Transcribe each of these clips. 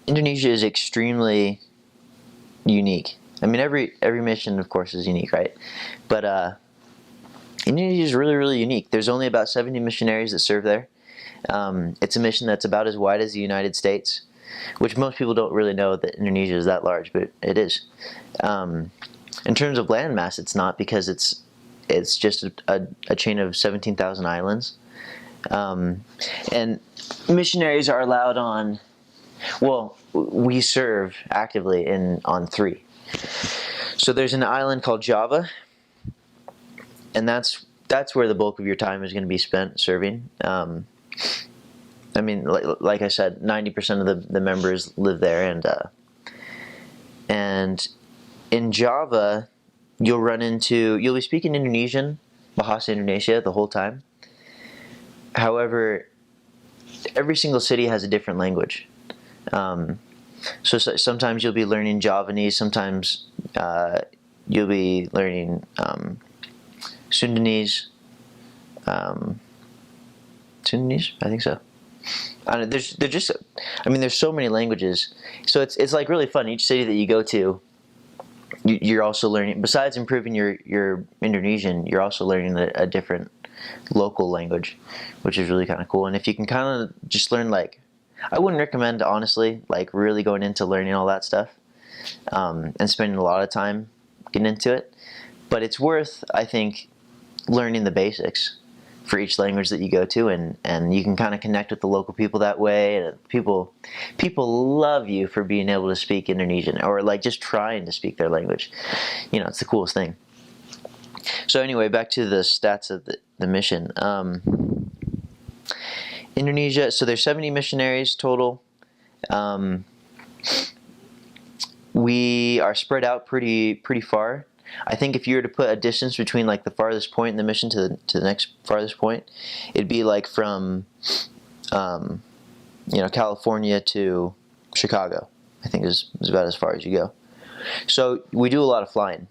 Indonesia is extremely unique. I mean, every mission, of course, is unique, right? But Indonesia is really, really unique. There's only about 70 missionaries that serve there. It's a mission that's about as wide as the United States, which most people don't really know that Indonesia is that large, but it is. In terms of landmass, it's not, because it's just a chain of 17,000 islands. And missionaries are allowed on, well, we serve actively on 3. So there's an island called Java, and that's where the bulk of your time is going to be spent serving. I mean, like I said, 90% of the members live there, and in Java, you'll be speaking Indonesian, Bahasa Indonesia, the whole time. However, every single city has a different language. So sometimes you'll be learning Javanese, sometimes you'll be learning Sundanese. Sundanese, I think so. I don't know, there's so many languages. So it's like really fun. Each city that you go to, you're also learning. Besides improving your Indonesian, you're also learning a different local language, which is really kind of cool. And if you can kind of just learn, like, I wouldn't recommend, honestly, like really going into learning all that stuff and spending a lot of time getting into it. But it's worth, I think, learning the basics for each language that you go to, and you can kind of connect with the local people that way. And people love you for being able to speak Indonesian, or like just trying to speak their language. You know, it's the coolest thing. So anyway, back to the stats of the mission. Indonesia, so there's 70 missionaries total. We are spread out pretty far. I think if you were to put a distance between like the farthest point in the mission to the next farthest point, it'd be like from California to Chicago. I think is about as far as you go. So we do a lot of flying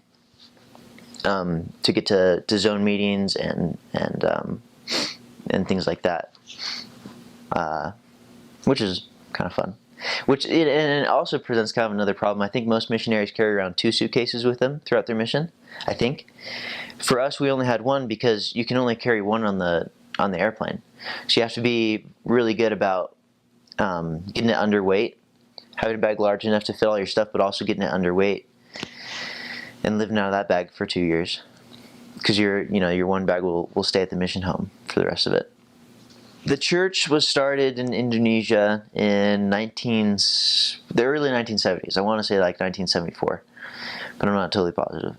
to get to zone meetings and things like that, which is kind of fun. And it also presents kind of another problem. I think most missionaries carry around 2 suitcases with them throughout their mission. I think for us, we only had 1, because you can only carry 1 on the airplane. So you have to be really good about getting it underweight, having a bag large enough to fit all your stuff, but also getting it underweight and living out of that bag for 2 years, because your 1 bag will stay at the mission home for the rest of it. The church was started in Indonesia in the early 1970s. I want to say like 1974, but I'm not totally positive.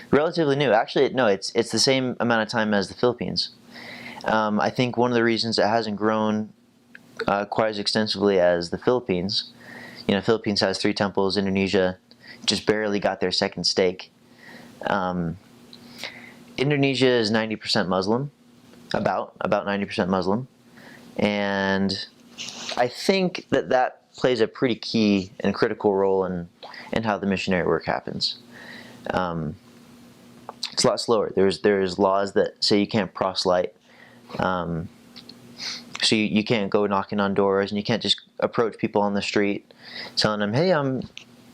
Relatively new. Actually, no, it's the same amount of time as the Philippines. I think one of the reasons it hasn't grown quite as extensively as the Philippines. Philippines has 3 temples. Indonesia just barely got their second stake. Indonesia is 90% Muslim. About 90% Muslim, and I think that plays a pretty key and critical role in how the missionary work happens. It's a lot slower. There's laws that say you can't proselyte, so you can't go knocking on doors, and you can't just approach people on the street telling them, "Hey, I'm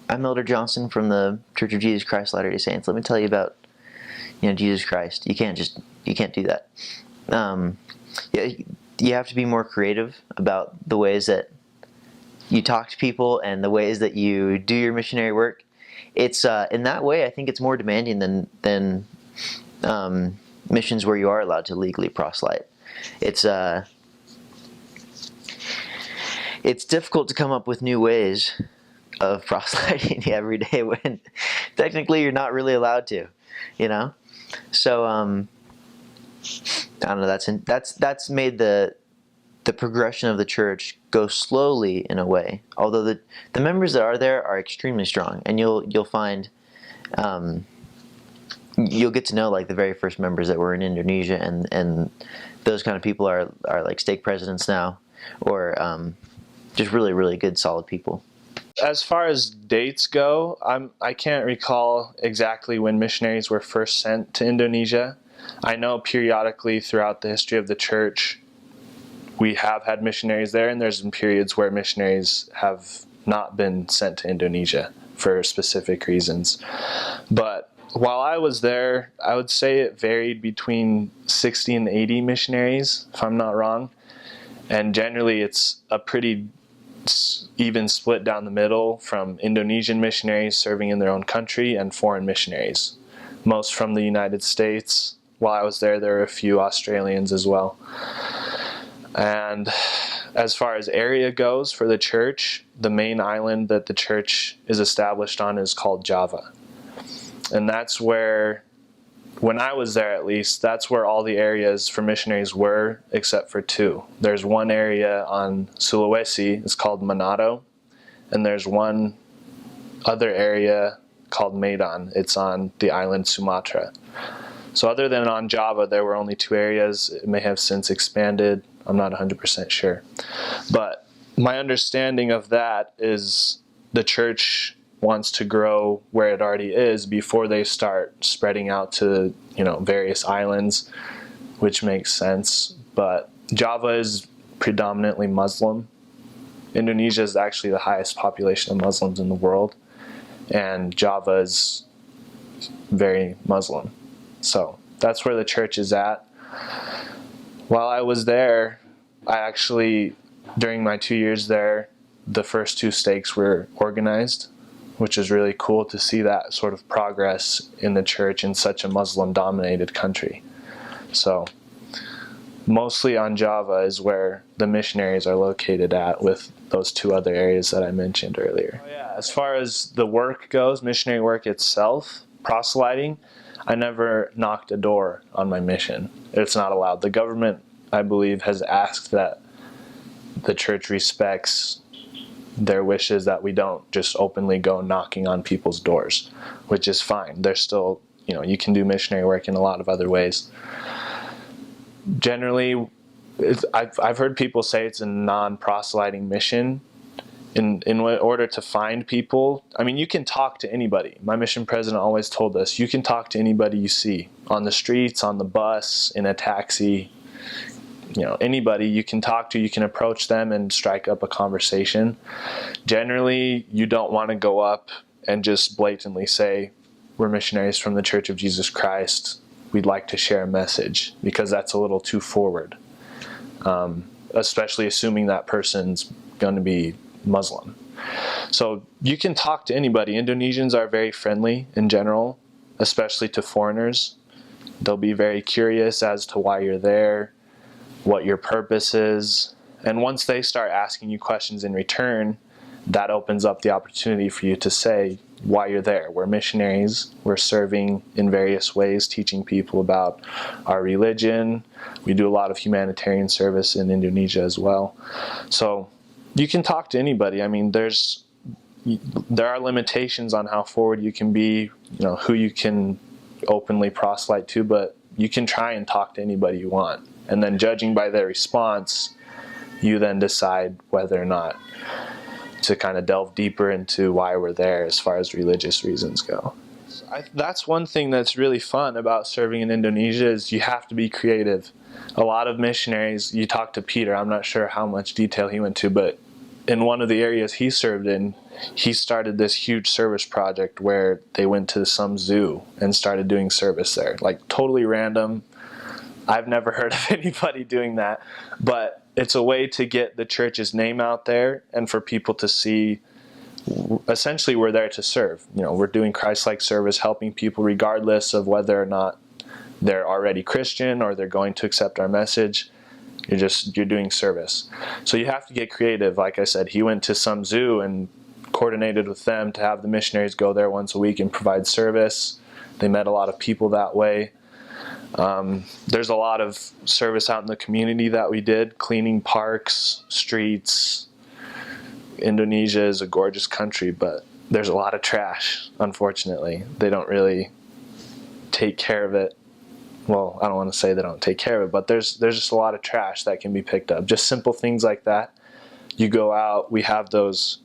Elder Johnson from the Church of Jesus Christ Latter-day Saints. Let me tell you about Jesus Christ." You can't do that. You have to be more creative about the ways that you talk to people and the ways that you do your missionary work. It's in that way, I think it's more demanding than missions where you are allowed to legally proselyte. It's difficult to come up with new ways of proselyting every day when technically you're not really allowed to, So I don't know. That's made the progression of the church go slowly in a way. Although the members that are there are extremely strong, and you'll find you'll get to know like the very first members that were in Indonesia, and those kind of people are like stake presidents now, or just really, really good, solid people. As far as dates go, I can't recall exactly when missionaries were first sent to Indonesia. I know periodically throughout the history of the church, we have had missionaries there, and there's been periods where missionaries have not been sent to Indonesia for specific reasons. But while I was there, I would say it varied between 60 and 80 missionaries, if I'm not wrong. And generally it's a pretty even split down the middle from Indonesian missionaries serving in their own country and foreign missionaries. Most from the United States. While I was there, there were a few Australians as well. And as far as area goes for the church, the main island that the church is established on is called Java. And that's where, when I was there at least, that's where all the areas for missionaries were, except for two. There's one area on Sulawesi, it's called Manado, and there's one other area called Medan. It's on the island Sumatra. So other than on Java, there were only two areas. It may have since expanded. I'm not 100% sure. But my understanding of that is the church wants to grow where it already is before they start spreading out to, various islands, which makes sense. But Java is predominantly Muslim. Indonesia is actually the highest population of Muslims in the world, and Java is very Muslim. So that's where the church is at. While I was there, I actually, during my 2 years there, the first two stakes were organized, which is really cool to see that sort of progress in the church in such a Muslim-dominated country. So mostly on Java is where the missionaries are located at, with those two other areas that I mentioned earlier. As far as the work goes, missionary work itself, proselyting, I never knocked a door on my mission. It's not allowed. The government, I believe, has asked that the church respects their wishes, that we don't just openly go knocking on people's doors, which is fine. There's still, you can do missionary work in a lot of other ways. Generally, I've heard people say it's a non-proselyting mission. In order to find people, you can talk to anybody. My mission president always told us, you can talk to anybody you see on the streets, on the bus, in a taxi. Anybody you can talk to, you can approach them and strike up a conversation. Generally, you don't want to go up and just blatantly say, we're missionaries from the Church of Jesus Christ. We'd like to share a message, because that's a little too forward, especially assuming that person's going to be Muslim. So you can talk to anybody. Indonesians are very friendly in general, especially to foreigners. They'll be very curious as to why you're there, what your purpose is. And once they start asking you questions in return, that opens up the opportunity for you to say why you're there. We're missionaries. We're serving in various ways, teaching people about our religion. We do a lot of humanitarian service in Indonesia as well. So you can talk to anybody. There are limitations on how forward you can be, who you can openly proselyte to, but you can try and talk to anybody you want. And then judging by their response, you then decide whether or not to kind of delve deeper into why we're there as far as religious reasons go. That's one thing that's really fun about serving in Indonesia, is you have to be creative. A lot of missionaries, you talk to Peter, I'm not sure how much detail he went to, but in one of the areas he served in, he started this huge service project where they went to some zoo and started doing service there. Like, totally random. I've never heard of anybody doing that, but it's a way to get the church's name out there and for people to see, essentially, we're there to serve. We're doing Christ-like service, helping people regardless of whether or not they're already Christian or they're going to accept our message. You're doing service. So you have to get creative. Like I said, he went to some zoo and coordinated with them to have the missionaries go there once a week and provide service. They met a lot of people that way. There's a lot of service out in the community that we did, cleaning parks, streets. Indonesia is a gorgeous country, but there's a lot of trash, unfortunately. They don't really take care of it. Well, I don't want to say they don't take care of it, but there's just a lot of trash that can be picked up. Just simple things like that. You go out, we have those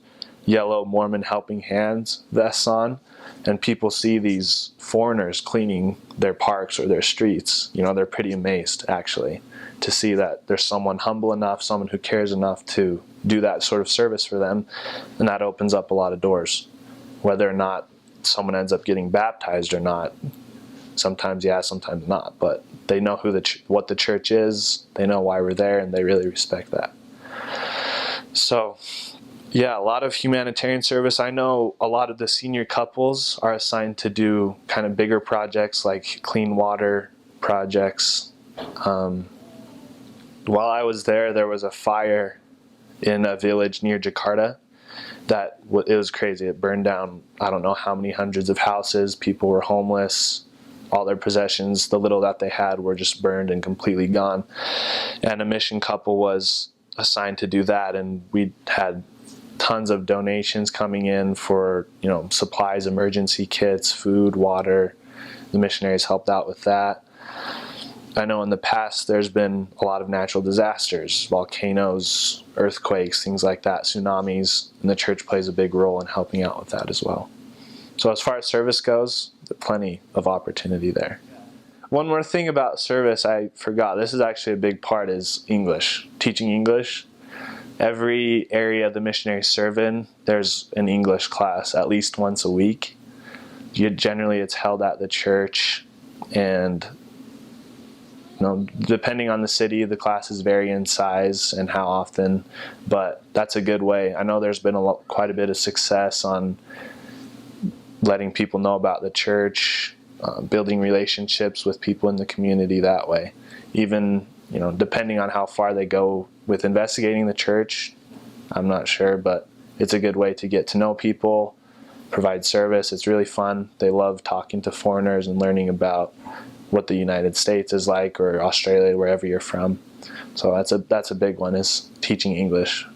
yellow Mormon helping hands vests on, and people see these foreigners cleaning their parks or their streets. They're pretty amazed, actually. to see that there's someone humble enough, someone who cares enough to do that sort of service for them, and that opens up a lot of doors. Whether or not someone ends up getting baptized or not, sometimes yeah, sometimes not, but they know what the church is, they know why we're there, and they really respect that. So yeah, a lot of humanitarian service. I know a lot of the senior couples are assigned to do kind of bigger projects like clean water projects. While I was there, there was a fire in a village near Jakarta that it was crazy. It burned down, I don't know how many hundreds of houses. People were homeless. All their possessions, the little that they had, were just burned and completely gone. And a mission couple was assigned to do that, and we had tons of donations coming in for, supplies, emergency kits, food, water. The missionaries helped out with that. I know in the past there's been a lot of natural disasters, volcanoes, earthquakes, things like that, tsunamis, and the church plays a big role in helping out with that as well. So as far as service goes, there's plenty of opportunity there. One more thing about service I forgot, this is actually a big part, is English, teaching English. Every area the missionaries serve in, there's an English class at least once a week. Generally it's held at the church, and depending on the city, the classes vary in size and how often, but that's a good way. I know there's been quite a bit of success on letting people know about the church, building relationships with people in the community that way. Even, depending on how far they go with investigating the church, I'm not sure, but it's a good way to get to know people, provide service. It's really fun. They love talking to foreigners and learning about what the United States is like, or Australia, wherever you're from. So that's a big one, is teaching English.